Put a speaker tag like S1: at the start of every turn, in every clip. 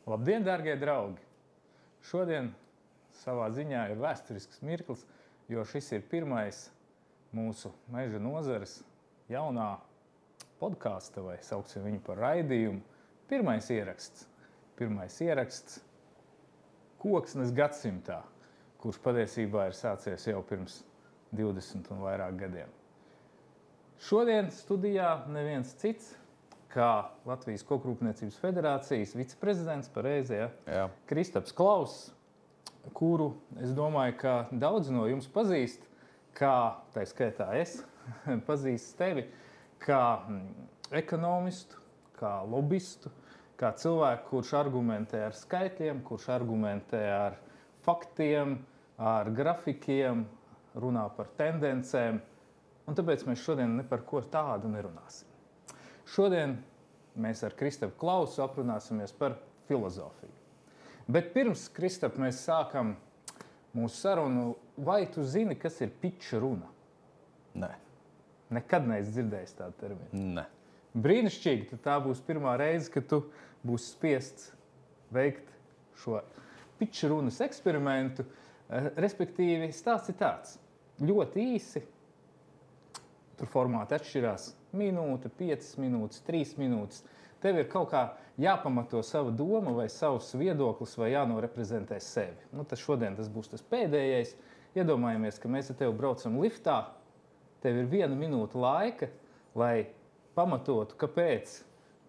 S1: Labdien, dārgie draugi! Šodien savā ziņā ir vēsturisks mirklis, jo šis ir pirmais mūsu Meža nozares jaunā podkāsta, vai sauksim viņu par raidījumu. Pirmais ieraksts Koksnes gadsimtā, kurš patiesībā ir sācies jau pirms 20 un vairāk gadiem. Šodien studijā neviens cits, kā Latvijas Kokrūpniecības federācijas viceprezidents, pareizi, ja? Kristaps Klauss, kuru, es domāju, ka daudz no jums pazīst, kā, tā skaitā es, pazīst tevi, kā ekonomistu, kā lobistu, kā cilvēku, kurš argumentē ar skaitļiem, kurš argumentē ar faktiem, ar grafikiem, runā par tendencēm, un tāpēc mēs šodien ne par ko tādu nerunāsim. Šodien mēs ar Kristapu Klausu aprunāsimies par filozofiju. Bet pirms, Kristap, mēs sākam mūsu sarunu, vai tu zini, kas ir piča runa?
S2: Nē.
S1: Nekad neesi dzirdējis tādu terminu?
S2: Nē.
S1: Brīnišķīgi, tad tā būs pirmā reize, kad tu būsi spiests veikt šo piča runas eksperimentu. Respektīvi, stāsts ir tāds. Ļoti īsi. Tur formāti atšķirās minūte, 5 minūtes, 3 minūtes. Tev ir kaut kā jāpamato sava doma vai savs viedoklis vai jānoreprezentē sevi. Tas šodien tas būs tas pēdējais. Iedomājamies, ka mēs ar tevi braucam liftā. Tev ir 1 minūte laika, lai pamatotu, kāpēc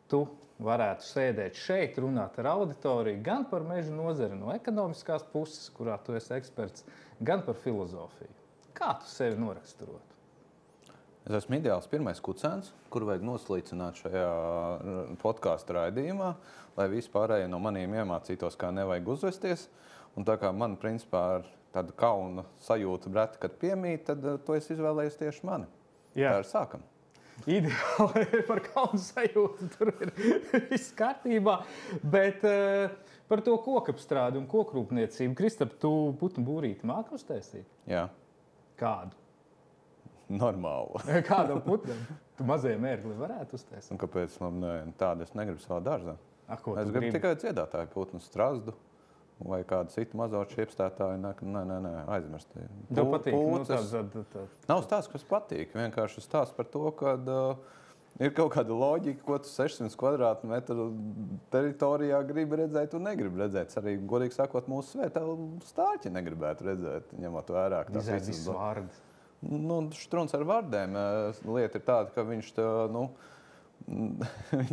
S1: tu varētu sēdēt šeit, runāt ar auditoriju gan par Meža nozari no ekonomiskās puses, kurā tu esi eksperts, gan par filozofiju. Kā tu sevi noraksturotu?
S2: Es esmu ideāls pirmais kucēns, kuru vajag noslīcināt šajā podkāstu raidījumā, lai visi pārējie no maniem iemācītos, kā nevajag uzvesties. Un tā kā man, principā, ir tāda kauna sajūta breti, kad piemīt, tad to es izvēlējos tieši mani.
S1: Jā.
S2: Tā ir sākam.
S1: Ideāli par kaunu sajūtu, tur ir viss kārtībā. Bet par to kokapstrādi un kokrūpniecību. Kristap, tu putnu būrīti māki uztaisīt?
S2: Jā.
S1: Kādu?
S2: Normāli.
S1: Kādam putnam? Tu mazajam ērgli varētu uztaisīt?
S2: Un kāpēc man tādu es negribu savā dārzā?
S1: Es
S2: gribu tikai dziedātāju putnu strazdu vai kādu citu mazo čiepstētāju. Nē, aizmirst.
S1: Tev patīk?
S2: Nav stāsts, kas patīk. Vienkārši stāsts par to, ka ir kaut kāda loģika, ko tu 600 kvadrātmetru teritorijā gribi redzēt un negribi redzēt. Arī, godīgi sakot, mūsu svētā stāķi negribētu redzēt, ņemot vērā.
S1: Viss vārdi.
S2: Štruns ar vārdiem. Lieta ir tāda, ka viņš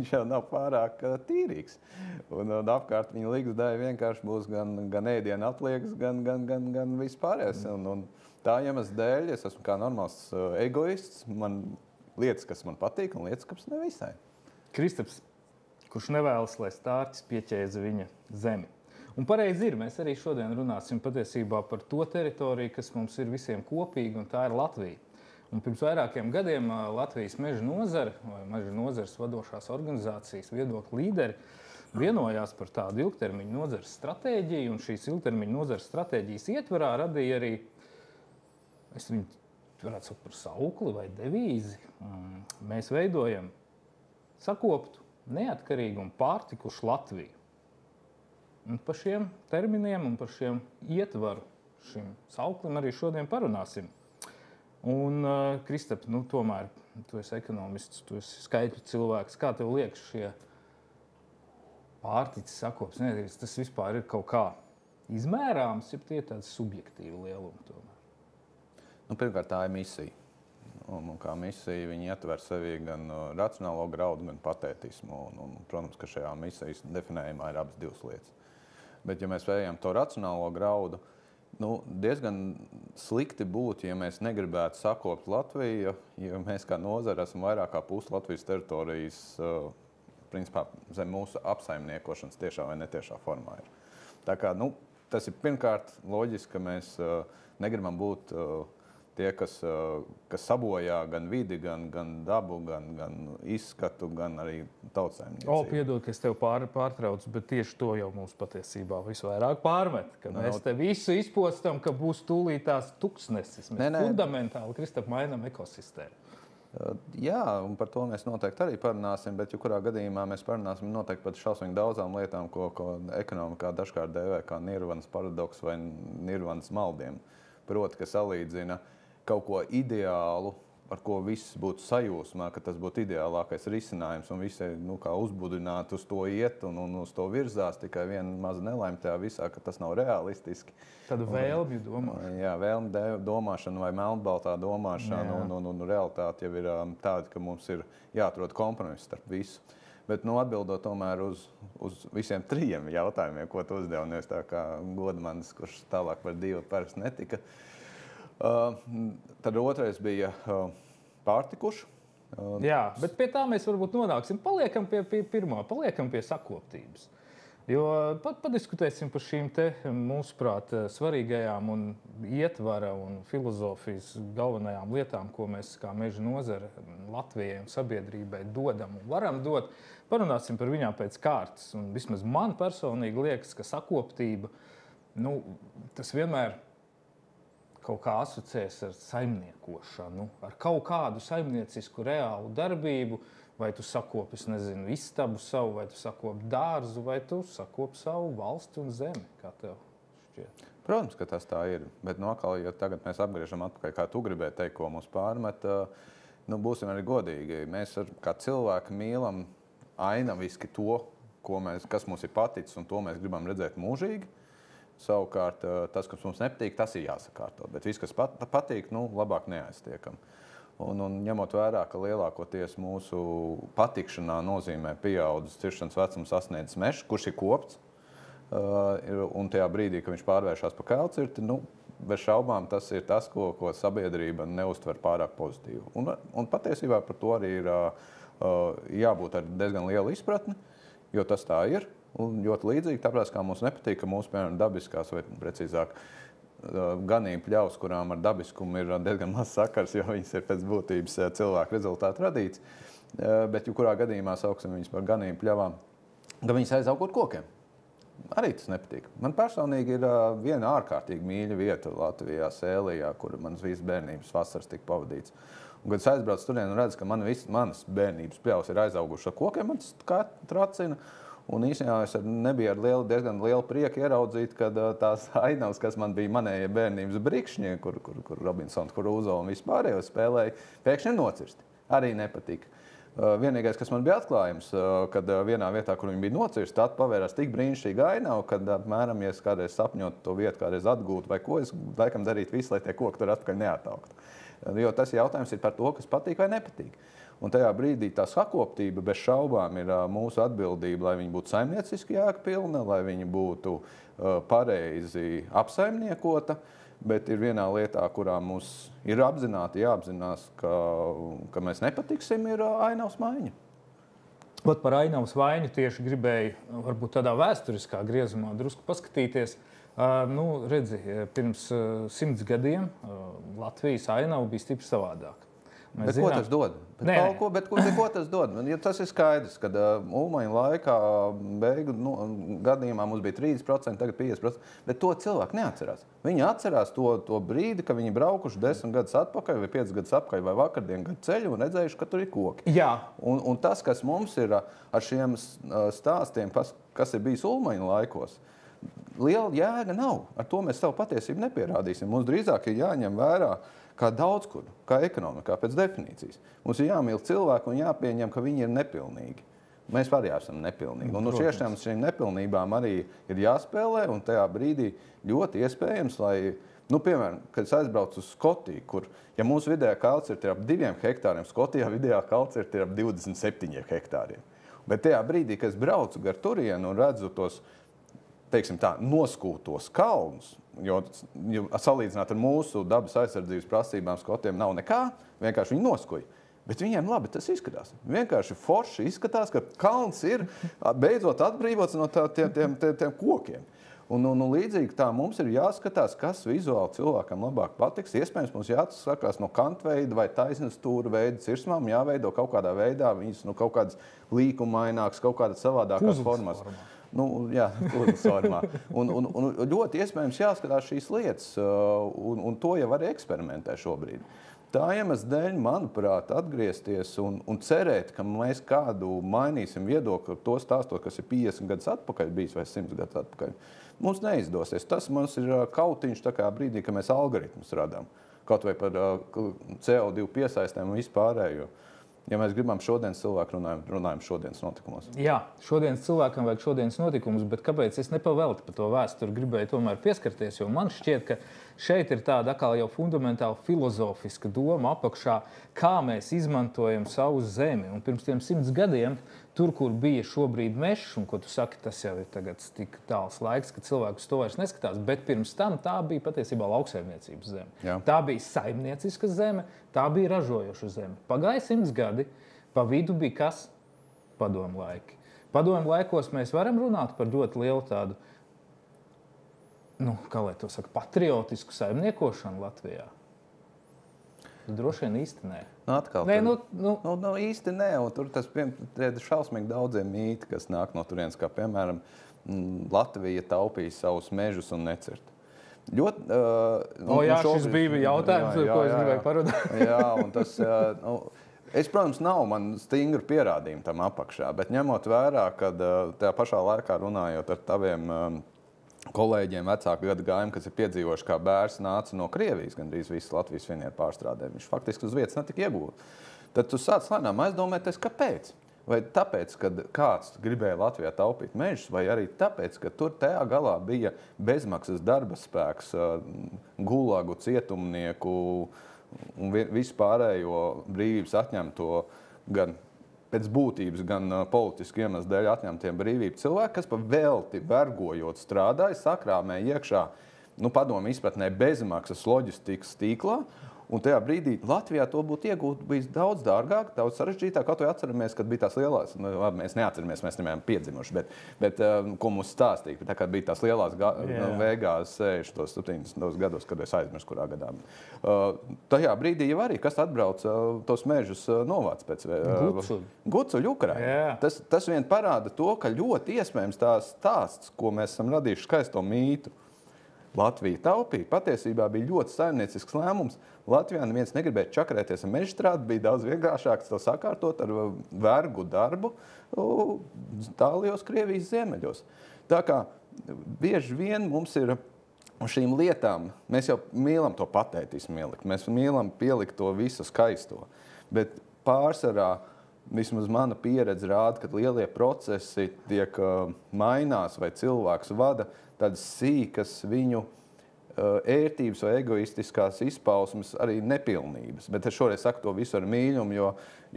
S2: jau nav pārāk tīrīgs. Un apkārt viņa ligzdēja vienkārši būs gan ēdiena atliekas, gan viss pārējais. Un tā iemesla dēļ es esmu kā normāls egoists. Man lietas, kas man patīk, un lietas, kas nevisai.
S1: Kristaps, kurš nevēlas, lai stārķis pieķēza viņa zemi. Un pareizi ir, mēs arī šodien runāsim patiesībā par to teritoriju, kas mums ir visiem kopīga, un tā ir Latvija. Un pirms vairākiem gadiem Latvijas Meža nozare vai Meža nozares vadošās organizācijas viedokļu līderi vienojās par tādu ilgtermiņu nozares stratēģiju, un šīs ilgtermiņu nozares stratēģijas ietvarā radīja arī, es viņu varētu saukt par saukli vai devīzi. Mēs veidojam sakoptu, neatkarīgu un pārtikušu Latviju. Un par šiem terminiem un par šiem ietvaru šim sauklim arī šodien parunāsim. Un, Kristap, tomēr tu esi ekonomists, tu esi skaitļu cilvēks. Kā tev liekas šie pārticis sakops? Tas vispār ir kaut kā izmērāms, ja tie ir tādi subjektīvi lielumi tomēr?
S2: Pirmkārt, tā ir misija. Un kā misija viņi ietver sevī gan racionālo graudu, gan patētismu. Un, protams, ka šajā misijas definējumā ir abas divas lietas. Bet, ja mēs vējam to racionālo graudu, diezgan slikti būtu, ja mēs negribētu sakopt Latviju, jo mēs kā nozara esam vairāk kā pusi Latvijas teritorijas, principā, zem mūsu apsaimniekošanas tiešā vai netiešā formā ir. Tā kā, tas ir pirmkārt loģiski, ka mēs negribam būt Tie, kas sabojā gan vidi, gan dabu, gan izskatu, gan arī tautsājumniecību.
S1: Piedod, ka es tev pārtraucu, bet tieši to jau mums patiesībā visvairāk pārmet. Ka mēs te visu izpostam, ka būs tūlīt tās tuksnesis. Mēs fundamentāli, Kristap, mainām ekosistēmu.
S2: Jā, un par to mēs noteikti arī parunāsim, bet jebkurā gadījumā mēs parunāsim noteikti par šausmīgi daudzām lietām, ko ekonomikā dažkārt dēvē kā nirvanas paradoks vai nirvanas maldiem. Proti, ka salīdzina kaut ko ideālu, ar ko viss būtu sajūsmā, ka tas būtu ideālākais risinājums un visi kā uzbudināti uz to iet un uz to virzās, tikai viena maza nelaime tajā visā, ka tas nav realistiski.
S1: Tāda vēlmju domāšana.
S2: Jā, vēlmju domāšana vai melnbaltā domāšana un realitāte jau ir tāda, ka mums ir jāatrod kompromiss starp visu. Bet atbildot tomēr uz visiem 3 jautājumiem, ko tu uzdevi, nevis tā kā Godmanis, kurš tālāk par 2 parasti netika. Tad otrais bija pārtikuši.
S1: Jā, bet pie tā mēs varbūt nonāksim. Paliekam pie pirmā, paliekam pie sakoptības. Jo padiskutēsim par šīm te mūsuprāt svarīgajām un ietvara un filozofijas galvenajām lietām, ko mēs kā meža nozare Latvijai un sabiedrībai dodam un varam dot. Parunāsim par viņām pēc kārtas. Un vismaz man personīgi liekas, ka sakoptība, tas vienmēr kaut kā asociēs ar saimniekošanu, ar kaut kādu saimniecisku reālu darbību, vai tu sakopi, istabu savu, vai tu sakopi dārzu, vai tu sakopi savu valsti un zemi, kā tev šķiet?
S2: Protams, ka tas tā ir, bet atkal, ja tagad mēs apgriežam atpakaļ, kā tu gribēji teikt, ko mums pārmet, būsim arī godīgi. Mēs kā cilvēki mīlam ainaviski to, kas mums ir paticis, un to mēs gribam redzēt mūžīgi. Savukārt, tas, kas mums nepatīk, tas ir jāsakārto. Bet viss, kas patīk, labāk neaiztiekam. Un ņemot vērā, ka lielākoties mūsu patikšanā nozīmē pieaudzis ciršanas vecums sasniedzis mežs, kurš ir kopts, un tajā brīdī, kad viņš pārvēršas par kailcirti, bez šaubām tas ir tas, ko sabiedrība neuztver pārāk pozitīvi. Un patiesībā par to arī ir jābūt ar diezgan lielu izpratni, jo tas tā ir. Un ļoti līdzīgi, tāpēc, kā mums nepatīk, ka mūsu, piemēram, dabiskās, vai precīzāk, ganību pļavas, kurām ar dabiskumu ir diezgan maz sakars, jo viņas ir pēc būtības cilvēku rezultātu radīts. Bet, kurā gadījumā sauksim viņas par ganību pļavām, ka viņas aizaug ar kokiem. Arī tas nepatīk. Man personīgi ir viena ārkārtīgi mīļa vieta Latvijā, Sēlijā, kur manas visas bērnības vasaras tika pavadīts. Un, kad es aizbraucu turien un redzu, ka manas bērnības pļavas ir aizaugušas ar kokiem, man tas kā tracina. Un īstenībā es nebiju ar diezgan lielu prieku ieraudzīt, kad tās ainavas, kas man bija manējie bērnības brikšņi, kur Robinsons Crusoe un vispārējo spēlēja, pēkšņi nocirsti. Arī nepatika. Vienīgais, kas man bija atklājums, kad vienā vietā, kur viņi bija nocirsti, tad pavērās tik brīnišķīga ainava, kad apmēram, ja es kādreiz sapņotu to vietu, kādreiz atgūtu vai ko, es laikam darītu visu, lai tie koki tur atpakaļ neataugtu. Jo tas jautājums ir par to, kas patīk vai nepatīk. Un tajā brīdī tā sakoptība bez šaubām ir mūsu atbildība, lai viņi būtu saimnieciski jēgpilna, lai viņi būtu pareizi apsaimniekota, bet ir vienā lietā, kurā mums ir jāapzinās, ka mēs nepatiksim, ir ainavas maiņa.
S1: Par ainavas maiņu tieši gribēju varbūt tādā vēsturiskā griezumā drusku paskatīties. Redzi, pirms 100 gadiem Latvijas ainava bija stipri savādāka.
S2: Bet ko tas dod? Ko tas dod? Ja tas ir skaidrs, kad Ulmaņa laikā beigu gadījumā mums bija 30%, tagad 50%, bet to cilvēki neatcerās. Viņi atcerās to brīdi, kad viņi braukuši 10 gadus atpakaļ vai 5 gadus atpakaļ vai vakardien gadu ceļu un redzējuši, ka tur ir koki.
S1: Jā.
S2: Un tas, kas mums ir ar šiem stāstiem, kas ir bijis Ulmaņa laikos, liela jēga nav. Ar to mēs savu patiesību nepierādīsim. Mums drīzāk ir jāņem vērā, kā daudz kur, kā ekonomikā pēc definīcijas. Mums ir jāmīl cilvēku un jāpieņem, ka viņi ir nepilnīgi. Mēs arī esam nepilnīgi. Un šīm nepilnībām arī ir jāspēlē, un tajā brīdī ļoti iespējams, lai, piemēram, kad es aizbraucu uz Skotiju, kur, ja mūsu vidējā kailcirte ir ap 2 hektāriem, Skotijā vidējā kailcirte ir ap 27 hektāriem. Bet tajā brīdī, kad es braucu gar turienu un redzu tos, teiksim tā, noskūtos kalnus, jo salīdzināt ar mūsu dabas aizsardzības prasībām Skotiem nav nekā, vienkārši viņi noskuja. Bet viņiem labi tas izskatās. Vienkārši forši izskatās, ka kalns ir beidzot atbrīvots no tiem kokiem. Un līdzīgi tā mums ir jāskatās, kas vizuāli cilvēkam labāk patiks. Iespējams, mums jāatsakās no kantveida vai taisnas stūra veida cirsmām, jāveido kaut kādā veidā, viņas kaut kādas līkumainākas, kaut kādas savādākās formas. Jā, puzles formā. Un ļoti iespējams jāskatās šīs lietas, un to jau arī eksperimentē šobrīd. Tā iemesla dēļ, manuprāt, atgriezties un cerēt, ka mēs kādu mainīsim viedokli ar to stāstot, kas ir 50 gadus atpakaļ bijis vai 100 gadus atpakaļ, mums neizdosies. Tas mums ir kautiņš tā kā brīdī, ka mēs algoritmus radām. Kaut vai par CO2 piesaistēm un vispārējo. Ja mēs gribam šodienas cilvēku, runājam šodienas notikumos.
S1: Jā, šodienas cilvēkam vajag šodienas notikumus, bet kāpēc es nepavelti par to vēsturi gribēju tomēr pieskarties, jo man šķiet, ka šeit ir tāda atkal jau fundamentāli filozofiska doma apakšā, kā mēs izmantojam savu zemi. Un pirms tiem 100 gadiem, tur, kur bija šobrīd mežs, un ko tu saki, tas jau ir tagad tik tāls laiks, ka cilvēkus to vairs neskatās, bet pirms tam tā bija patiesībā lauksaimniecības zeme.
S2: Jā.
S1: Tā bija saimnieciska zeme, tā bija ražojoša zeme. Pagāja 100 gadi, pa vidu bija kas? Padomu laiki. Padomu laikos mēs varam runāt par ļoti lielu tādu, kā lai to saka, patriotisku saimniekošanu Latvijā. Droši vien īsti nē.
S2: Atkal, īsti nē, un tur tas ir šausmīgi daudziem mīti, kas nāk no turienes, kā piemēram Latvija taupīja savus mežus un necirta.
S1: Šis bija jautājums, ko es gribēju parunāt.
S2: Jā, un tas, protams, nav man stingri pierādījumi tam apakšā, bet ņemot vērā, kad tajā pašā laikā runājot ar taviem kolēģiem vecāku gadu gājumu, kas ir piedzīvojuši, kā bērns nāca no Krievijas, gandrīz visas Latvijas vienieru pārstrādē. Viņš faktiski uz vietas netika iegūt. Tad tu sāc lēnām aizdomēties, kāpēc? Vai tāpēc, ka kāds gribēja Latvijā taupīt mežus, vai arī tāpēc, ka tur tajā galā bija bezmaksas darba spēks, gulagu, cietumnieku un vispārējo brīvības atņemto gan pēc būtības, gan politiski iemeslu dēļ atņemtiem brīvību cilvēki, kas pa velti vergojot strādāja, sakrāmēja iekšā, padomu izpratnē bezmaksas loģistikas tīklā, un tajā brīdī Latvijā to būtu iegūt bijis daudz dārgāk, daudz sarežģītāk, kā to atceramies, kad bija tās lielās, mēs neatceramies, mēs nebijām piedzimuši, bet ko mums stāstīja, tā kā bija tās lielās vēgās 60. 70. gados, kad es aizmirsu, kurā gadā. Tajā brīdī jau arī, kas atbrauc tos mežus novāc pēc Gucuļu Ukraiņu. Tas vien parāda to, ka ļoti iespējams tās stāsts, ko mēs esam radījuši skaisto mītu, Latvija taupīja, patiesībā bija ļoti saimniecisks lēmums. Latvijā neviens negribēja čakarēties ar mežstrādi, bija daudz vienkāršāk to sakārtot ar vergu darbu tālajos Krievijas ziemeļos. Tā kā bieži vien mums ir šīm lietām, mēs jau mīlam to patētismu ielikt, mēs mīlam pielikt to visu skaisto, bet pārsvarā vismaz mana pieredze rāda, ka lielie procesi tiek mainās vai cilvēks vada tādas sīkas viņu ērtības vai egoistiskās izpausmes arī nepilnības. Bet es šoreiz saku to visu ar mīļumu,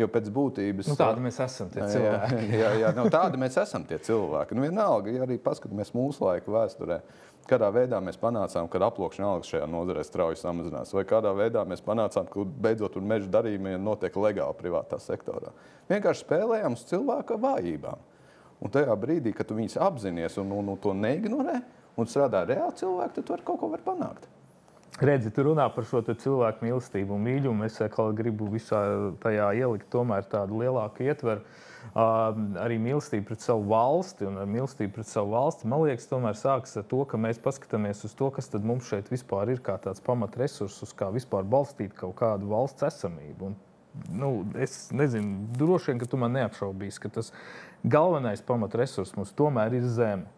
S2: jo pēc būtības...
S1: Tādi mēs esam tie cilvēki.
S2: Jā, tādi mēs esam tie cilvēki. Vienalga, ja arī paskatāmies mūsu laiku vēsturē, kādā veidā mēs panācām, ka aploksņa algas šajā nozarē strauji samazinās, vai kādā veidā mēs panācām, ka beidzot tur meža darījumi notiek legāli privātā sektorā. Vienkārši spēlējām uz cilvēka vājībām. Un tajā brīdī, kad tu viņus apzinies un to neignorē un strādā reāli cilvēki, tad tu ar kaut ko var panākt.
S1: Redzi, tu runā par šo cilvēku mīlestību un mīļumu. Es gribu visā tajā ielikt tomēr tādu lielāku ietveru. Arī mīlestība pret savu valsti un mīlestība pret savu valsti, man liekas, tomēr sākas ar to, ka mēs paskatāmies uz to, kas tad mums šeit vispār ir kā tāds pamatresursus, kā vispār balstīt kaut kādu valsts esamību. Es nezinu, droši vien, ka tu man neapšaubīsi, ka tas galvenais pamatresurs mums tomēr ir zeme.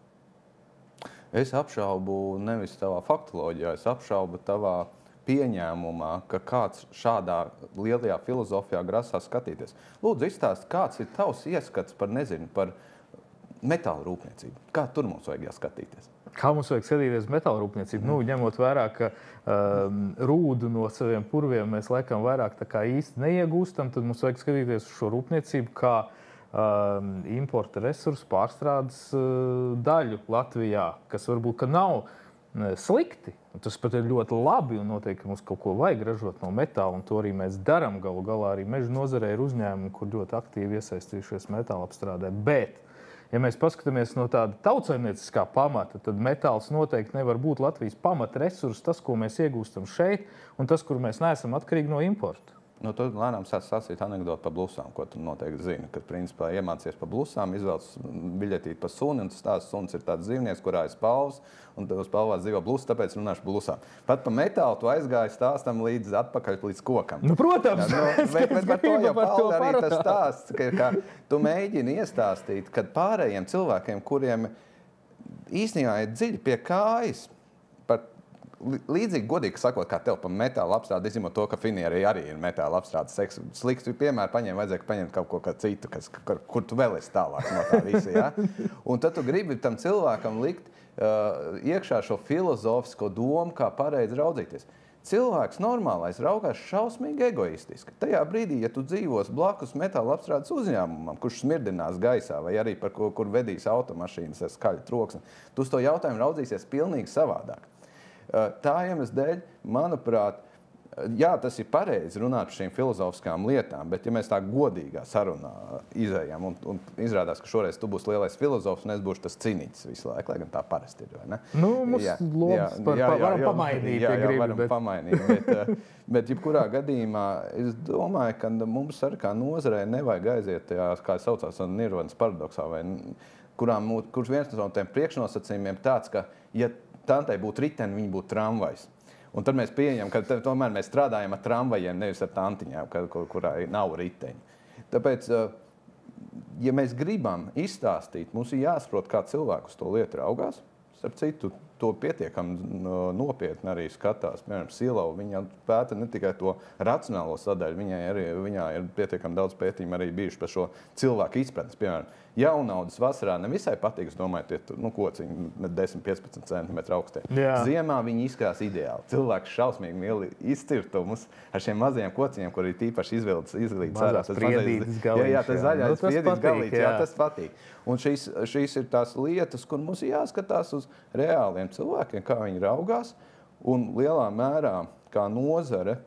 S2: Es apšaubu nevis tavā faktoloģijā, es apšaubu tavā pieņēmumā, ka kāds šādā lielajā filozofijā grasās skatīties. Lūdzu, izstāst, kāds ir tavs ieskats par metāla rūpniecību? Kā tur mums vajag jāskatīties?
S1: Kā mums vajag skatīties metāla rūpniecību? Ņemot vērā, ka rūdu no saviem purviem mēs laikam vairāk tā kā īsti neiegūstam, tad mums vajag skatīties uz šo rūpniecību kā importa resursu pārstrādes daļu Latvijā, kas varbūt nav slikti. Tas pat ir ļoti labi un noteikti mums kaut ko vajag ražot no metāla, un to arī mēs darām galu galā. Arī meža nozarē ir uzņēmumi, kur ļoti aktīvi iesaistījušies metāla apstrādē. Bet ja mēs paskatāmies no tāda tautsaimnieciskā pamata, tad metāls noteikti nevar būt Latvijas pamatresurss, tas, ko mēs iegūstam šeit, un tas, kur mēs neesam atkarīgi no importa.
S2: Nu, tu lēnām sāc stāstīt anekdoti par blusām, ko tu noteikti zini. Kad, principā, iemācies par blusām, izvelc biļetīti par suni, un tas suns ir tāds dzīvnieks, kurā ir spalvas, un tev spalvās dzīvo blusas, tāpēc runāšu par blusām. Pat par metālu tu aizgāji stāstam atpakaļ līdz kokam.
S1: Nu, protams!
S2: Bet par to jau Pauli arī tas stāsts, ka tu mēģini iestāstīt, kad pārējiem cilvēkiem, kuriem īstenībā ir dziļi pie kājas, līdzīgi, godīgi sakot, kā tev par metāla apstrādi, izņemot to, ka finieri arī ir metāla apstrādes slikts. Piemēram, vajadzēja paņemt kaut ko citu, kur tu vēl esi tālāk no tā visa. Ja? Un tad tu gribi tam cilvēkam likt iekšā šo filozofisko domu, kā pareizi raudzīties. Cilvēks normālais raugās šausmīgi egoistiski. Tajā brīdī, ja tu dzīvos blakus metāla apstrādes uzņēmumam, kurš smirdinās gaisā, vai arī par kur vedīs automašīnas ar skaļu troksni, tu uz to jautājumu raudzīsies pilnīgi savādāk. Tā iemesla dēļ, manuprāt, jā, tas ir pareizi runāt par šīm filozofiskām lietām, bet ja mēs tā godīgā sarunā izējām un izrādās, ka šoreiz tu būsi lielais filozofs un es būšu tas cīnītis visu laiku, lai gan tā parasti ir, vai ne?
S1: Nu, mums lomas varam pamainīt, ja gribi.
S2: Varam pamainīt, bet jebkurā gadījumā es domāju, ka mums arī kā nozarei nevajag aiziet tajā, kā saucās, Nirvanas paradoksā, vai kurš viens no tiem priekšnosacījumiem tāds, ka, ja tantai būtu riteni, viņi būtu tramvajs. Un tad mēs pieejam, ka tomēr mēs strādājam ar tramvajiem, nevis ar tantiņām, kurā nav riteņi. Tāpēc, ja mēs gribam izstāstīt, mums ir jāsaprot, kā cilvēku uz to lietu raugās. Starp citu, to pietiekami nopietni arī skatās. Piemēram, Silau, viņa pēta ne tikai to racionālo sadaļu, viņā ir pietiekami daudz pētījumu arī bijuši par šo cilvēku izpratnes. Piemēram, jaunaudas vasarā nevisai patīk, es domāju, tie kociņi 10-15 centimetru augstie. Ziemā viņi izskatās ideāli. Cilvēks šausmīgi mīl izcirtumus ar šiem mazajiem kociņiem, kur ir tīpaši izglīts ārā.
S1: Tas spriedītis galīts.
S2: Jā, tas zaļais spriedītis galīts, jā, tas patīk. Un šīs ir tās lietas, kur mums ir jāskatās uz reāliem cilvēkiem, kā viņi raugās, un lielā mērā kā nozare,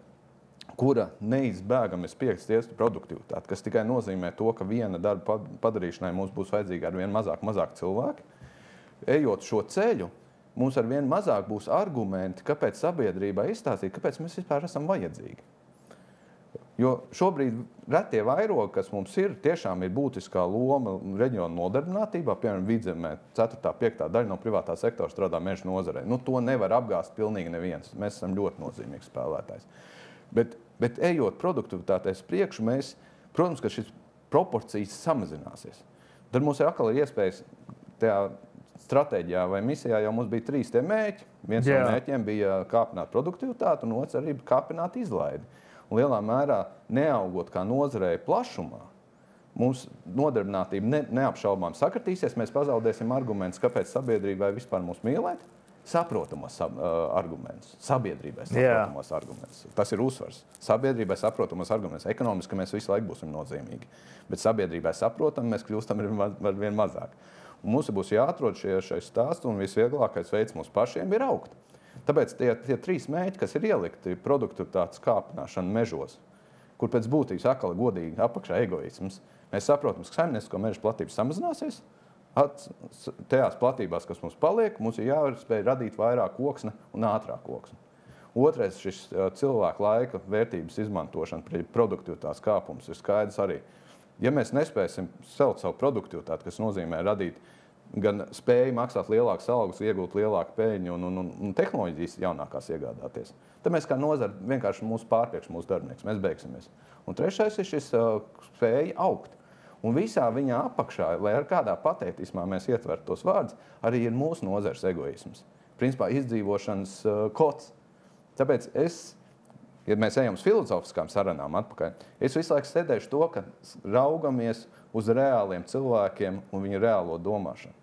S2: kura neizbēgami spiegties produktivitāti, kas tikai nozīmē to, ka viena darba padarīšanai mums būs vajadzīgi ar vien mazāk cilvēki. Ejot šo ceļu, mums ar vien mazāk būs argumenti, kāpēc sabiedrībai izstāstīt, kāpēc mēs vispār esam vajadzīgi. Jo šobrīd retie vairogi, kas mums ir, tiešām ir būtiskā loma reģionu nodarbinātībā. Piemēram, Vidzemē 4. 5. daļa no privātā sektora strādā meža nozarē. Nu, to nevar apgāzt pilnīgi neviens. Mēs esam ļoti nozīmīgs spēlētājs. Bet ejot produktivitātēs priekšu, protams, ka šis proporcijas samazināsies. Tad mums ir atkal iespējas tajā stratēģijā vai misijā jau mums bija 3 tie mērķi. Viens no mērķiem bija kāpināt produktivitāti un otrs arī kāpināt izlaidi. Un lielā mērā neaugot kā nozarei plašumā, mums nodarbinātība neapšaubām sakratīsies, mēs pazaudēsim argumentus, kāpēc sabiedrībai vispār mūs mīlēt. Saprotamos argumentus, sabiedrībai saprotamos argumentus. Tas ir uzsvars. Sabiedrībai saprotamos argumentus. Ekonomiski mēs visu laiku būsim nozīmīgi. Bet sabiedrībai saprotam, mēs kļūstam ar vien mazāk. Un mums būs jāatrod šie stāsti, un visvieglākais veids mums pašiem ir augt. Tāpēc tie 3 mērķi, kas ir ielikti produktivitātes kāpināšana mežos, kur pēc būtības atkal godīgi apakšā egoisms, mēs saprotam, ka saimniecisko mežu platības samazināsies. Tajās platībās, kas mums paliek, mums ir jāspēj radīt vairāk koksne un ātrāk koksne. Otrais, šis cilvēku laika vērtības izmantošana, produktivitātes kāpums ir skaidrs arī. Ja mēs nespēsim celt savu produktivitāti, kas nozīmē radīt gan spēju maksāt lielākas algas, iegūt lielāku peļņu un tehnoloģijas jaunākās iegādāties, tad mēs kā nozara vienkārši mūsu pārpriekš, mūsu darbinieks, mēs beigsimies. Un trešais ir šis spēja augt. Un visā viņā apakšā, lai ar kādā patētismā mēs ietvertu tos vārdus, arī ir mūsu nozares egoisms. Principā izdzīvošanas kods. Tāpēc ja mēs ejam uz filozofiskām sarunām atpakaļ, es visu laiku sēdēšu to, ka raugamies uz reāliem cilvēkiem un viņu reālo domāšanu.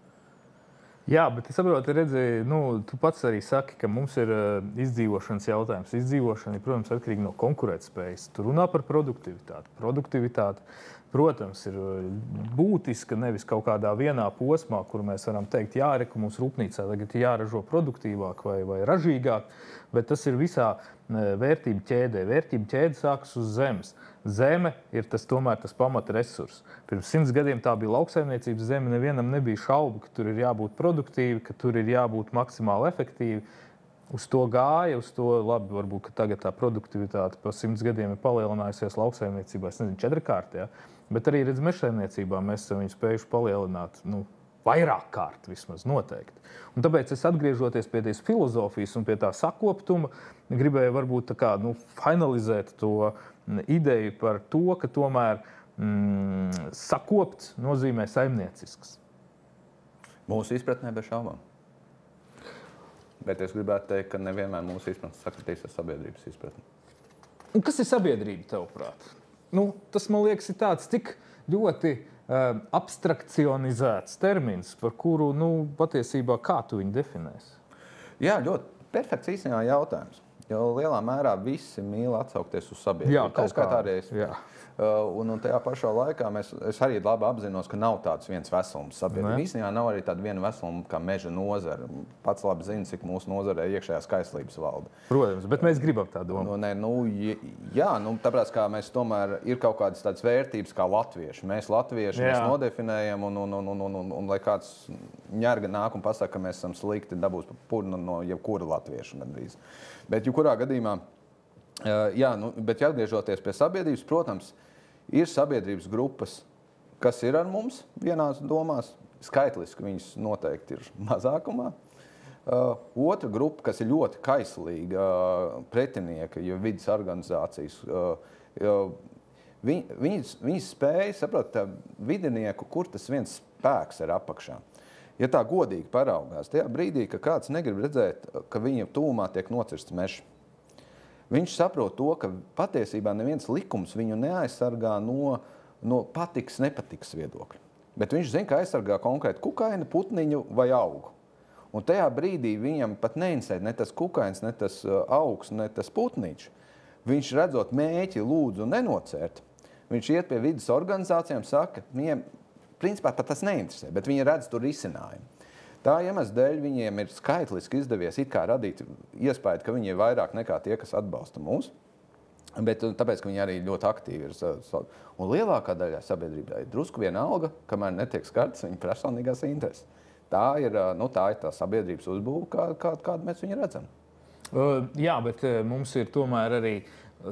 S1: Jā, bet es saprotu, redzēju, tu pats arī saki, ka mums ir izdzīvošanas jautājums. Izdzīvošana ir, protams, atkarīga no konkurētspējas. Tu runā par produktivitāti. Produktivitāte protams, ir būtiska nevis kaut kādā vienā posmā, kur mēs varam teikt, jā, ka mums rūpnīcā tagad ir jāražo produktīvāk vai ražīgāk, bet tas ir visā vērtību ķēdē. Vērtību ķēde sākas uz zemes. Zeme ir tomēr tas pamata resurss. Pirms 100 gadiem tā bija lauksaimniecības zeme, nevienam nebija šaubu, ka tur ir jābūt produktīvi, ka tur ir jābūt maksimāli efektīvi. Uz to gāja, uz to labi, varbūt, ka tagad tā produktivitāte pa 100 gadiem ir palielinājusies lauksaimniecībā, es nezinu, 4-kārt, ja? Bet arī, redz, mežsaimniecībā mēs esam viņu spējuši palielināt, vairāk kārt vismaz noteikti. Un tāpēc es atgriežoties pie tās filozofijas un pie tā sakoptuma, gribēju varbūt tā kā, finalizēt to ideju par to, ka tomēr sakopts nozīmē saimniecisks.
S2: Mūsu izpratnē bez šaubām. Bet es gribētu teikt, ka nevienmēr mūsu izpratne sakritīs ar sabiedrības izpratni.
S1: Un kas ir sabiedrība, tavuprāt? Tas, man liekas, ir tāds tik ļoti abstrakcionizēts termins, par kuru, patiesībā, kā tu viņu definēsi?
S2: Jā, ļoti perfekts īstenībā jautājums. Jo lielā mērā visi mīl atsaukties uz sabiedrību.
S1: Jā, kaut kā.
S2: Arī es. Un tajā pašā laikā es arī labi apzinos, ka nav tāds viens veselums sabiedrība. Īstenībā nav arī tāda viena veseluma kā meža nozara. Pats labi zina, cik mūsu nozarē iekšējā skaistlības valda.
S1: Protams, bet mēs gribam tā domāt.
S2: Tāpēc, kā mēs tomēr ir kaut kādas tādas vērtības kā latvieši. Mēs latvieši mēs nodefinējam un lai kāds ņerga nāk un pasaka, ka mēs esam slikti, dabūs pa purnu no jebkura latvieša gandrīz. Bet jebkurā gadījumā, bet atgriežoties pie sabiedrības, protams, ir sabiedrības grupas, kas ir ar mums vienās domās. Skaitliski viņas noteikti ir mazākumā. Otra grupa, kas ir ļoti kaislīga pretinieka, jo vidas organizācijas, viņi spēja saprast vidinieku, kur tas viens spēks ir apakšā. Ja tā godīgi paraugās, tajā brīdī, ka kāds negrib redzēt, ka viņa tūmā tiek nocirsts mežs, viņš saprot to, ka patiesībā neviens likums viņu neaizsargā no patiks, nepatiks viedokļa. Bet viņš zina, ka aizsargā konkrēti kukaini, putniņu vai augu. Un tajā brīdī viņam pat neinteresē ne tas kukains, ne tas augs, ne tas putniņš. Viņš redzot mēķi lūdzu nenocērt. Viņš iet pie vidas organizācijām, saka, viņiem principā pat tas neinteresē, bet viņi redz tur risinājumu. Tā iemesla dēļ viņiem ir skaitliski izdevies it kā radīt iespēju, ka viņi ir vairāk nekā tie, kas atbalsta mūs, bet tāpēc, ka viņi arī ļoti aktīvi ir. Un lielākā daļā sabiedrībā ir drusku vienalga, kamēr netiek skartas viņa personīgās intereses. Tā ir tā sabiedrības uzbūve, kādu mēs viņu redzam.
S1: Jā, bet mums ir tomēr arī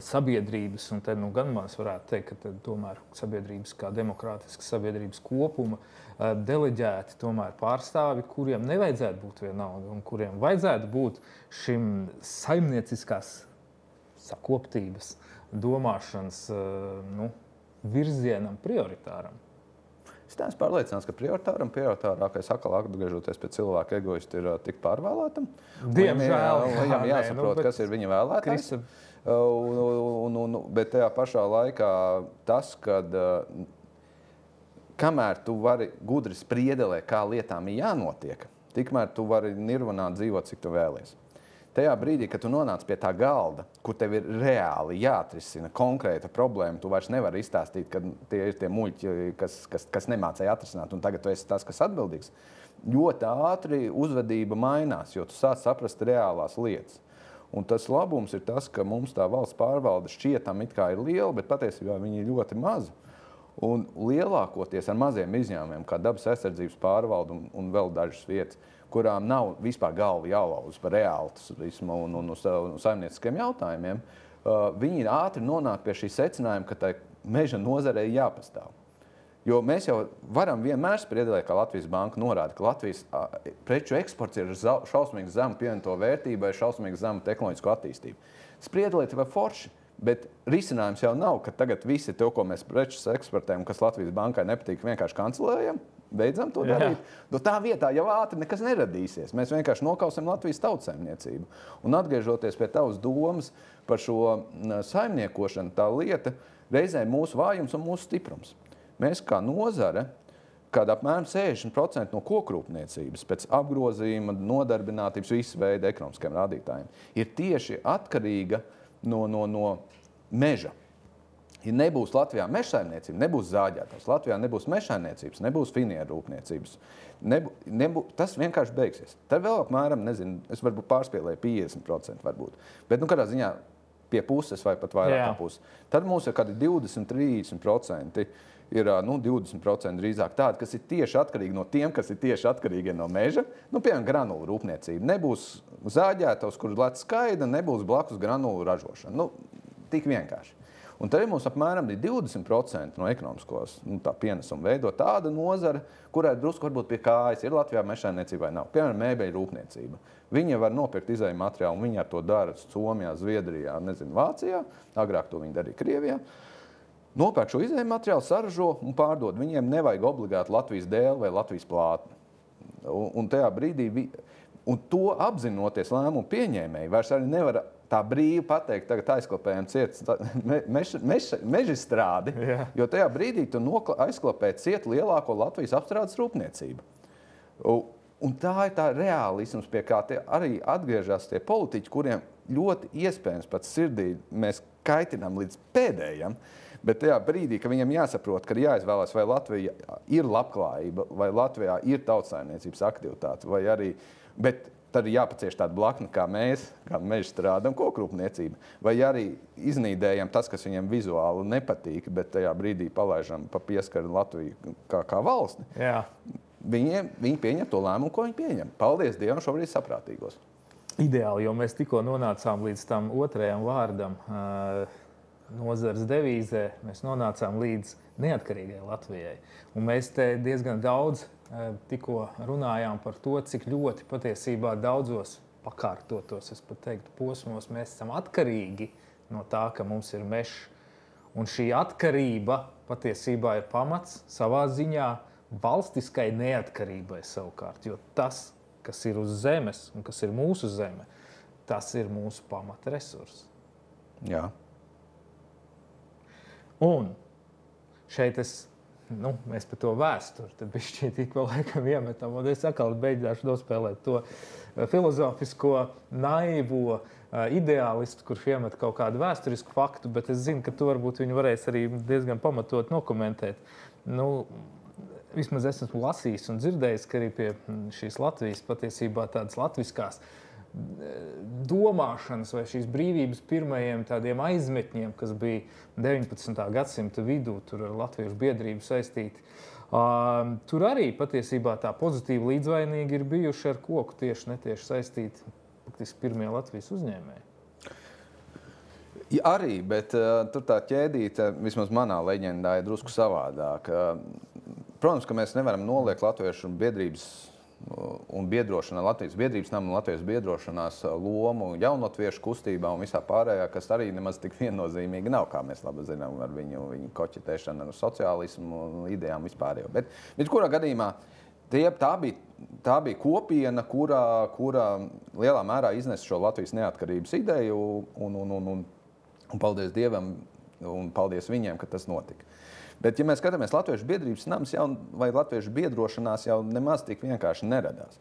S1: sabiedrības, un te gan mēs varētu teikt, ka tomēr sabiedrības kā demokrātiskas sabiedrības kopuma deleģēti tomēr pārstāvi, kuriem nevajadzētu būt vienalga un kuriem vajadzētu būt šim saimnieciskās sakoptības domāšanas virzienam prioritāram.
S2: Es neesmu pārliecināts, ka prioritārākais atkal atgriežoties pie cilvēka egoisti ir tik pārvēlētam.
S1: Diemžēl.
S2: Viņam jāsaprot, kas ir viņa vēlētājs. Bet tajā pašā laikā tas, kad kamēr tu vari gudri spriedelēt, kā lietām ir jānotiek, tikmēr tu vari nirvanā dzīvot, cik tu vēlies. Tajā brīdī, kad tu nonāc pie tā galda, kur tev ir reāli jāatrisina konkrēta problēma, tu vairs nevari izstāstīt, ka tie ir tie muļķi, kas nemācēja atrisināt, un tagad tu esi tas, kas atbildīgs. Ļoti ātri uzvedība mainās, jo tu sāc saprast reālās lietas. Un tas labums ir tas, ka mums tā valsts pārvalde šķietam it kā ir liela, bet patiesībā viņi ir ļoti mazi. Un lielākoties ar maziem izņēmumiem, kā dabas aizsardzības pārvalde un vēl dažas vietas, kurām nav vispār galva jālauz par reālismu un saimnieciskiem jautājumiem, viņi ātri nonāk pie šī secinājuma, ka tai meža nozarei jāpastāv. Jo mēs jau varam vienmēr spriedelēt, kā Latvijas banka norāda, ka Latvijas preču eksports ir šausmīgi zemu pievienoto vērtību vai šausmīgi zemu tehnoloģisko attīstību. Spriedelēt vai forši, bet risinājums jau nav, ka tagad visi to, ko mēs prečus eksportējam, kas Latvijas bankai nepatīk, vienkārši kancelējam, beidzam to darīt. No tā vietā jau ātri nekas neradīsies. Mēs vienkārši nokausim Latvijas tautsaimniecību. Un atgriežoties pie tavas domas par šo saimniekošanu, tā lieta reizē mūsu vājums un mūsu stiprums. Mēs kā nozare, kad apmēram 60% no kokrūpniecības pēc apgrozījuma, nodarbinātības, visu veidu ekonomiskiem rādītājiem, ir tieši atkarīga no meža. Ja nebūs Latvijā mežsaimniecība, nebūs zāģētājs, Latvijā nebūs mežsaimniecības, nebūs finieru rūpniecības. Tas vienkārši beigsies. Tad vēl apmēram, nezinu, es varbūt pārspēlēju 50% varbūt. Bet, kādā ziņā pie puses vai pat vairāk kā puses. Tad mums ir kādi 20-30% ir 20% drīzāk tādi, kas ir tieši atkarīgi no tiem, kas ir tieši atkarīgi no meža. Piemēram, granulu rūpniecība. Nebūs zāģētājs, kurš lec skaida, nebūs blakus granulu ražošana. Tik vienkārši. Un tad mums apmēram 20% no ekonomiskos pienesuma veido tāda nozara, kurai drusku varbūt pie kājas ir Latvijā mežsaimniecība vai nav. Piemēram, mēbeļu rūpniecība. Viņi var nopirkt izēju materiālu, un viņi ar to dara Somijā, Zviedrijā, Vācijā. Agrāk to viņi darīja Krievijā. Nopērk šo izēju materiālu, saražo un pārdod. Viņiem nevajag obligāti Latvijas dēli vai Latvijas plātni. Un tajā brīdī, un to apzinoties lēmumu pieņēmēji, vairs arī nevar tā brīvi pateikt, tagad aizklapējam ciet mežstrādi, jo tajā brīdī tu aizklapē ciet lielāko Latvijas apstrādes rūpniecību. Un tā ir tā realisms, pie kā arī atgriežas tie politiķi, kuriem ļoti iespējams pat sirdī mēs kaitinām līdz pēdējam, bet tajā brīdī, ka viņiem jāsaprot, ka jāizvēlās, vai Latvija ir labklājība, vai Latvijā ir tautsaimniecības aktivitāte, vai arī, bet tad ir jāpacieš tāda blakna, kā mēs, kā mežstrāde un kokrūpniecība. Vai arī iznīdējam tas, kas viņiem vizuāli nepatīk, bet tajā brīdī palaižam pa pieskaru Latviju kā valsti.
S1: Jā.
S2: Viņi pieņem to lēmumu, ko viņi pieņem. Paldies Dievam, šobrīd saprātīgos.
S1: Ideāli, jo mēs tikko nonācām līdz tam otrajam vārdam nozares devīzē. Mēs nonācām līdz neatkarīgai Latvijai. Un mēs te diezgan daudz tikko runājām par to, cik ļoti patiesībā daudzos pakārtotos, es pat teiktu, posmos mēs esam atkarīgi no tā, ka mums ir mežs. Un šī atkarība patiesībā ir pamats savā ziņā valstiskai neatkarībai savukārt. Jo tas, kas ir uz zemes un kas ir mūsu zeme, tas ir mūsu pamata resurss.
S2: Jā.
S1: Un šeit mēs par to vēsturi, tad bišķīt ik vēl laikam iemetam, un es atkal beidzášu nospēlēt to filozofisko, naivo ideālistu, kurš iemet kaut kādu vēsturisku faktu, bet es zinu, ka tu varbūt viņu varēs arī diezgan pamatot nokomentēt. Vismaz es esmu lasījis un dzirdējis, ka arī pie šīs Latvijas patiesībā tādas latviskās domāšanas vai šīs brīvības pirmajiem tādiem aizmetņiem, kas bija 19. gadsimta vidū, tur ar latviešu biedrību saistīti. Tur arī patiesībā tā pozitīvi līdzvainīgi ir bijuši ar koku tieši netieši saistīti faktiski pirmie Latvijas uzņēmēji.
S2: Ja, arī, bet tur tā ķēdīte, vismaz manā leģendā, ir drusku savādāk. Protams, ka mēs nevaram noliekt latviešu biedrības un biedrošanā, Latvijas biedrības nama un Latvijas biedrošanās lomu jaunatviešu kustībā un visā pārējā, kas arī nemaz tik viennozīmīgi nav, kā mēs labi zinām, ar viņu koķetēšanu ar sociālismu un idejām vispārējo. Bet kurā gadījumā tā bija kopiena, kura lielā mērā iznesa šo Latvijas neatkarības ideju un paldies Dievam un paldies viņiem, ka tas notika. Bet, ja mēs skatāmies, Latviešu biedrības nams vai Latviešu biedrošanās jau nemaz tik vienkārši neradās.